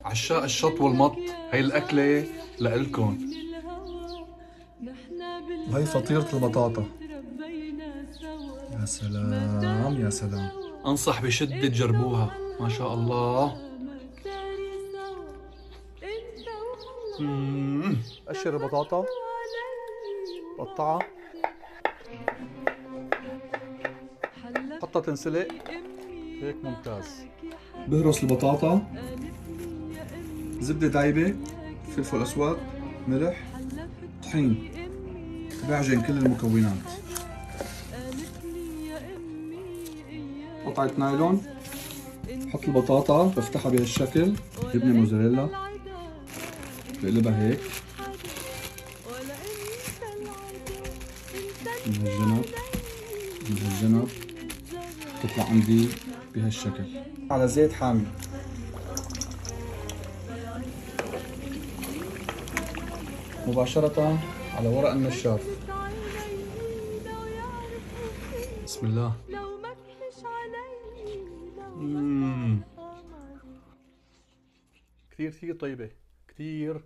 عشاق الشط والمط، هاي الأكلة لإلكن. وهي فطيرة البطاطا. يا سلام يا سلام. أنصح بشدة تجربوها، ما شاء الله. قشر البطاطا، قطعها، حطها تنسلق، هيك ممتاز. بهرس البطاطا، زبدة دايبة، فلفل أسود، ملح، طحين، بعجن كل المكونات. قطعة نايلون، بحط البطاطا بفتحها بهالشكل، جبنة موزاريلا بقلبها هيك من هالجنب من هالجنب، تطلع عندي بهالشكل على زيت حامي. مباشرة على ورق النشاف. بسم الله. كثير طيبة، كثير